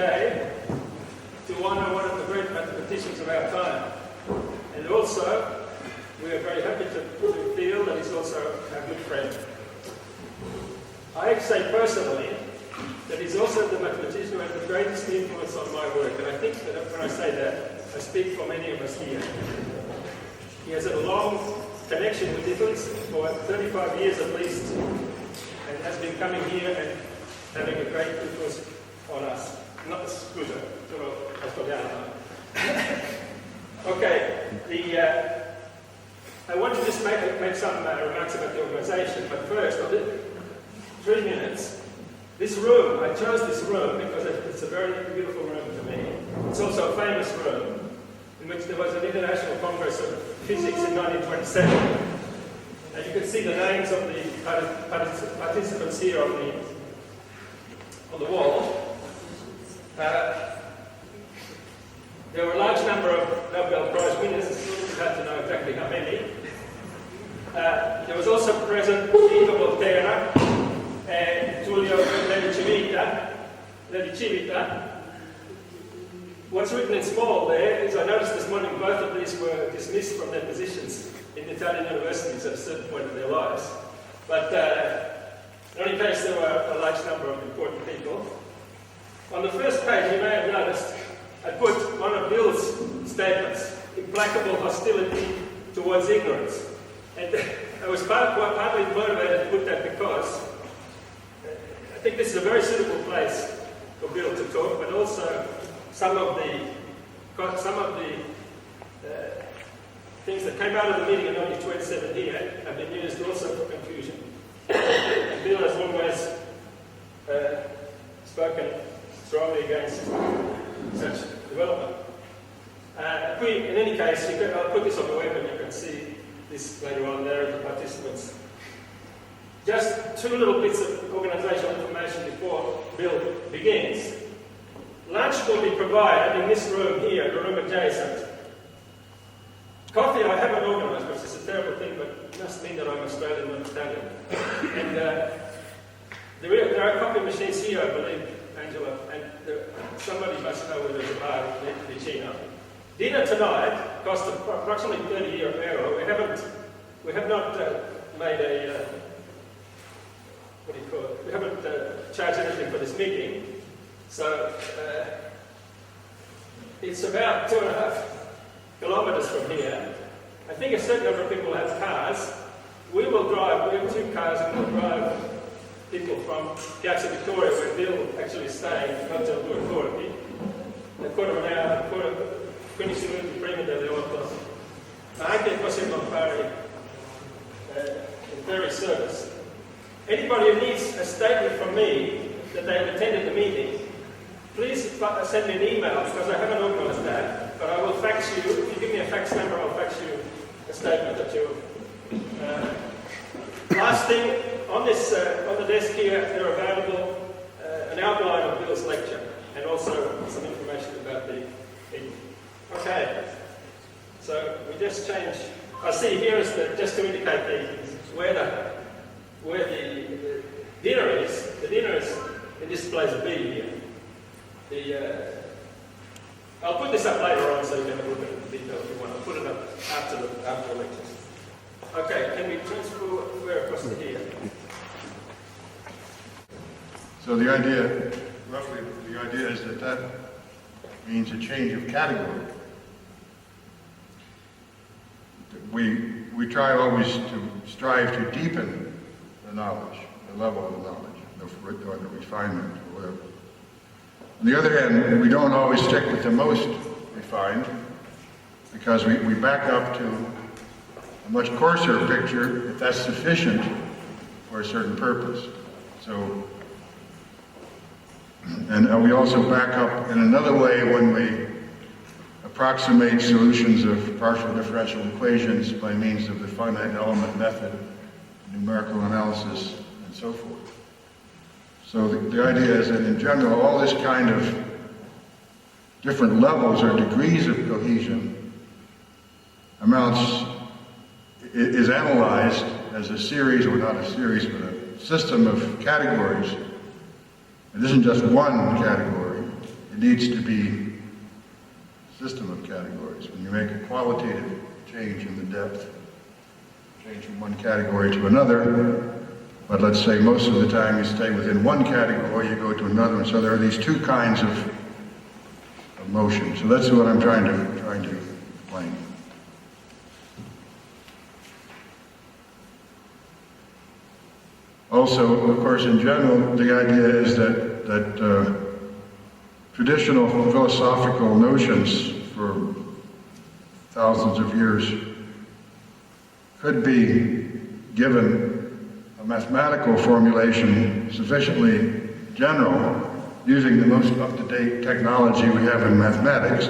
today to honour one of the great mathematicians of our time. And also, we are very happy to feel that he's also our good friend. I say personally that he's also the mathematician who had the greatest influence on my work, and I think that when I say that, I speak for many of us here. He has a long connection with Italy for 35 years at least, and has been coming here and having a great influence on us. Not scusa, ho sbagliato. Okay, I want to just make some remarks about the organisation, but first, 3 minutes. This room, I chose this room because it's a very beautiful room to me. It's also a famous room in which there was an International Congress of Physics in 1927. And you can see the names of the participants here on the wall. There were a large number of Nobel Prize winners. It's hard to know exactly how many. There was also present Ivo Volterra and Giulio Ledicivita. What's written in small there is, I noticed this morning both of these were dismissed from their positions in Italian universities at a certain point in their lives. But in any case, there were a large number of important people. On the first page, you may have noticed, I put one of Bill's statements, implacable hostility towards ignorance. And I was partly motivated to put that because I think this is a very suitable place for Bill to talk, but also some of the things that came out of the meeting in 1927 here have been used also for confusion. And Bill has always spoken strongly against such development. In any case, I'll put this on the web and you can see this later on there, the participants. Just 2 little bits of organisational information before Bill begins. Lunch will be provided in this room here, the room adjacent. Coffee I haven't organised, which is a terrible thing, but it must mean that I'm Australian, not Italian. And there are coffee machines here, I believe, Angela, and somebody must know where there's a bar in Vicino. Dinner tonight cost approximately €30. We have not made a what do you call it? We haven't charged anything for this meeting, so it's about 2.5 kilometres from here. I think a certain number of people have cars. We will drive. We have 2 cars, and we'll drive people from Piazza Vittoria, where Bill actually staying, Hotel 2 Corti. A quarter of an hour, 15 minuti prima delle 8. Ma anche possiamo fare in ferry service. Anybody who needs a statement from me that they have attended the meeting, please send me an email because I haven't organised that, but I will fax you. If you give me a fax number, I'll fax you a statement that you. Last thing, on the desk here, they're available an outline of Bill's lecture and also some information about the meeting. Okay, so we just change. I see here is just to indicate where the dinner is. The dinner is in this place B here. I'll put this up later on so you can have a look at the detail if you want. I'll put it up after the lectures. Okay, can we transfer across to here? So the idea, roughly, is that means a change of category. We try always to strive to deepen the knowledge, the level of the knowledge, or the refinement, or whatever. On the other hand, we don't always stick with the most refined, because we back up to a much coarser picture if that's sufficient for a certain purpose. So, and we also back up in another way when we approximate solutions of partial differential equations by means of the finite element method, numerical analysis, and so forth. So the idea is that in general, all this kind of different levels or degrees of cohesion is analyzed as a series, or not a series, but a system of categories. It isn't just one category. It needs to be a system of categories. When you make a qualitative change in the depth, change from one category to another, but let's say most of the time you stay within one category, you go to another one. So there are these two kinds of motion. So that's what I'm trying to explain. Also, of course, in general, the idea is that traditional philosophical notions for thousands of years could be given a mathematical formulation sufficiently general, using the most up-to-date technology we have in mathematics,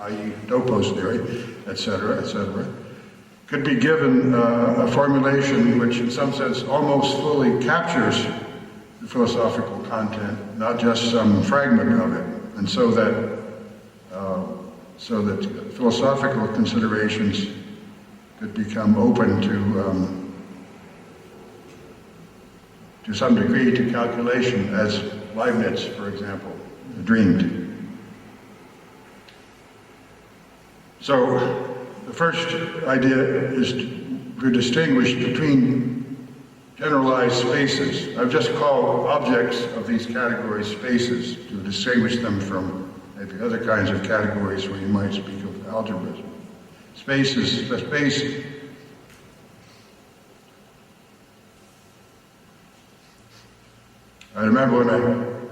i.e. Topos theory, etc., could be given a formulation which in some sense almost fully captures the philosophical content, not just some fragment of it, and so that philosophical considerations could become open to some degree to calculation, as Leibniz, for example, dreamed. So the first idea is to distinguish between generalized spaces. I've just called objects of these categories spaces to distinguish them from maybe other kinds of categories where you might speak of algebras. Space is a space. I remember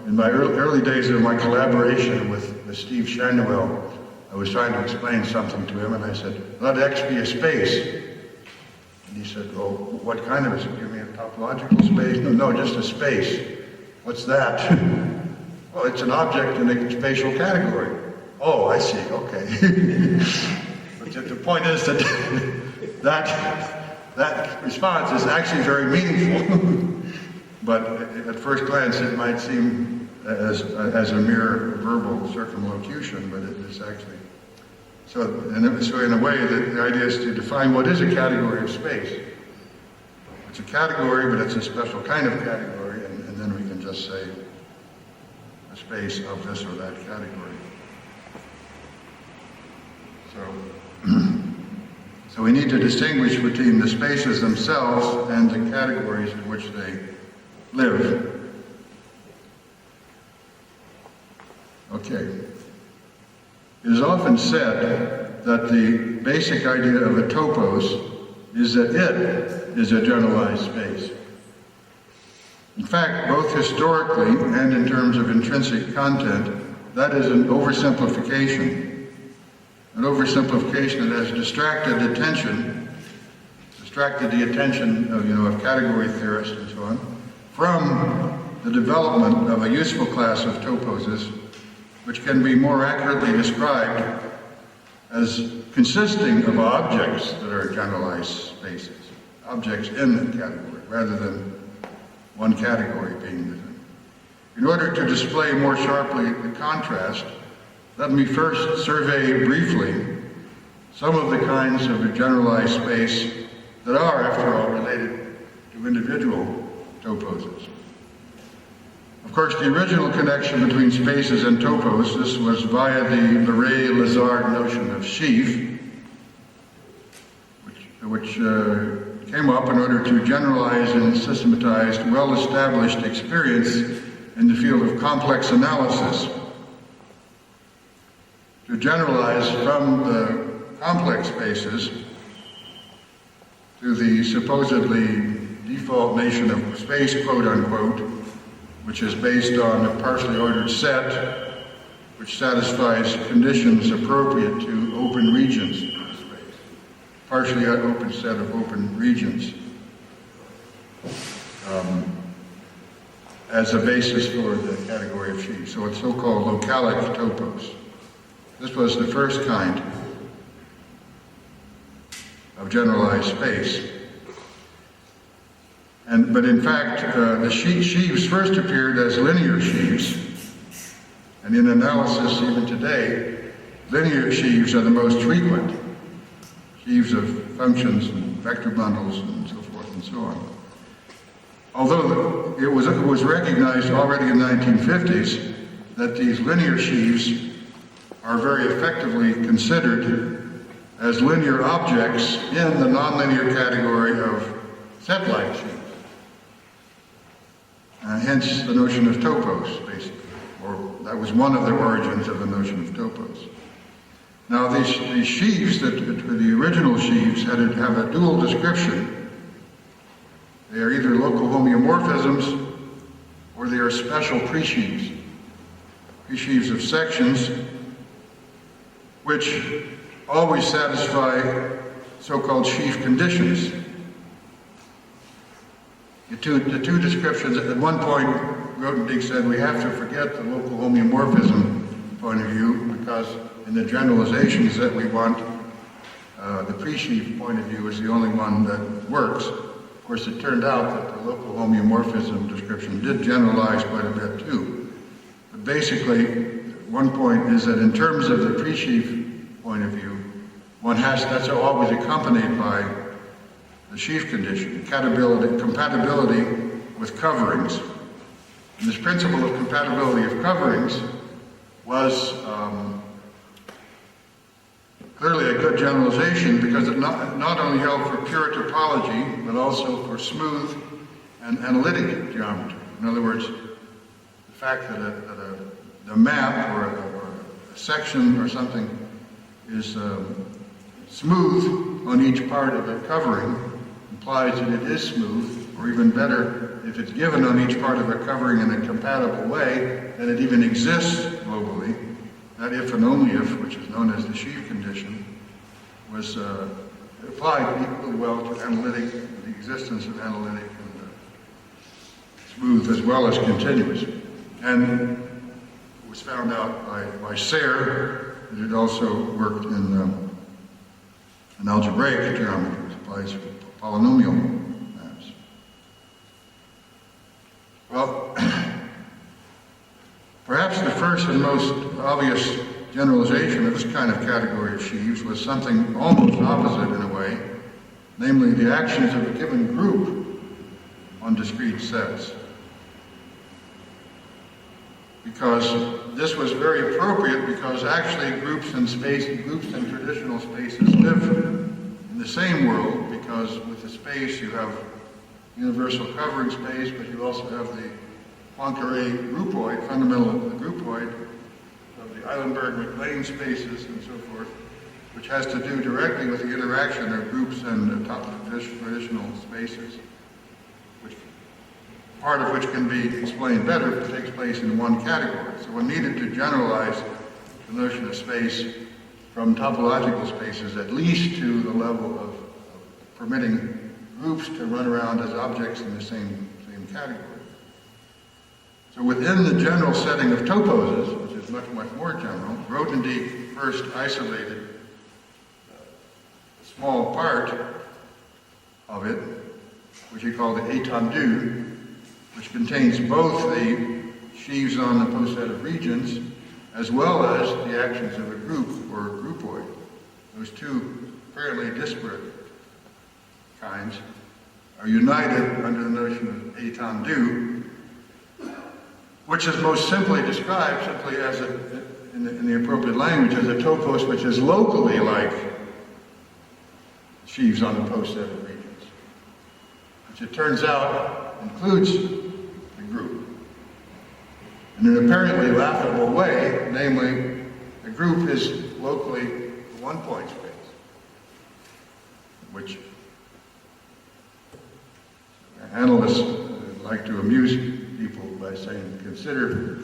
in my early days of my collaboration with Steve Shanuel, I was trying to explain something to him, and I said, let X be a space. And he said, well, what kind of a space? You mean a topological space? No, just a space. What's that? Well, it's an object in a spatial category. Oh, I see, okay. But the point is that response is actually very meaningful. But at first glance, it might seem as a mere verbal circumlocution, but it is actually. So in a way, the idea is to define what is a category of space. It's a category, but it's a special kind of category, and then we can just say a space of this or that category. So we need to distinguish between the spaces themselves and the categories in which they live. Okay. It is often said that the basic idea of a topos is that it is a generalized space. In fact, both historically and in terms of intrinsic content, that is an oversimplification. An oversimplification that has distracted the attention of category theorists and so on, from the development of a useful class of toposes, which can be more accurately described as consisting of objects that are generalized spaces, objects in the category, rather than one category being within. In order to display more sharply the contrast, let me first survey briefly some of the kinds of generalized space that are, after all, related to individual toposes. Of course, the original connection between spaces and topos, this was via the Lawvere-Lazard notion of sheaf, which came up in order to generalize and systematize well-established experience in the field of complex analysis. To generalize from the complex spaces to the supposedly default nation of space, quote unquote, which is based on a partially ordered set which satisfies conditions appropriate to open regions in space. Partially open set of open regions as a basis for the category of sheaf. So it's so-called localic topos. This was the first kind of generalized space. But in fact, the sheaves first appeared as linear sheaves. And in analysis, even today, linear sheaves are the most frequent. Sheaves of functions and vector bundles and so forth and so on. Although it was recognized already in the 1950s that these linear sheaves are very effectively considered as linear objects in the nonlinear category of set-like sheaves. Hence the notion of topos, basically, or that was one of the origins of the notion of topos. Now these sheaves, the original sheaves, have a dual description. They are either local homeomorphisms or they are special presheaves. Presheaves of sections which always satisfy so-called sheaf conditions. The two descriptions, at one point, Grothendieck said we have to forget the local homeomorphism point of view because in the generalizations that we want, the presheaf point of view is the only one that works. Of course, it turned out that the local homeomorphism description did generalize quite a bit too. But basically, one point is that in terms of the presheaf point of view, that's always accompanied by the sheaf condition, compatibility with coverings. And this principle of compatibility of coverings was clearly a good generalization because it not only held for pure topology, but also for smooth and analytic geometry. In other words, the fact that a map or a section or something is smooth on each part of the covering implies that it is smooth, or even better, if it's given on each part of a covering in a compatible way, that it even exists globally. That if and only if, which is known as the sheaf condition, was applied equally well to analytic, the existence of analytic and smooth as well as continuous. And it was found out by Sayre that it also worked in algebraic geometry, which applies to polynomial maps. Well, perhaps the first and most obvious generalization of this kind of category of sheaves was something almost opposite in a way, namely the actions of a given group on discrete sets. Because this was very appropriate because actually groups in traditional spaces live in the same world because with the space you have universal covering space, but you also have the Poincare groupoid, fundamental of the groupoid, of the Eilenberg-MacLane spaces and so forth, which has to do directly with the interaction of groups and traditional spaces, part of which can be explained better if it takes place in one category. So one needed to generalize the notion of space from topological spaces at least to the level of permitting groups to run around as objects in the same category. So within the general setting of toposes, which is much, much more general, Grothendieck first isolated a small part of it, which he called the étendue, which contains both the sheaves on the poset of regions as well as the actions of a group or a groupoid. Those two fairly disparate kinds are united under the notion of étendue, which is most simply described simply as in the appropriate language as a topos which is locally like sheaves on the poset of regions, which it turns out includes the group in an apparently laughable way, namely the group is locally a one-point space, which analysts like to amuse people by saying, consider,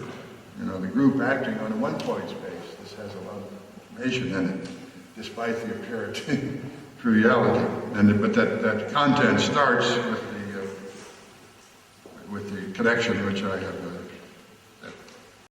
the group acting on a one-point space. This has a lot of information in it, despite the apparent triviality. But that content starts with the connection which I have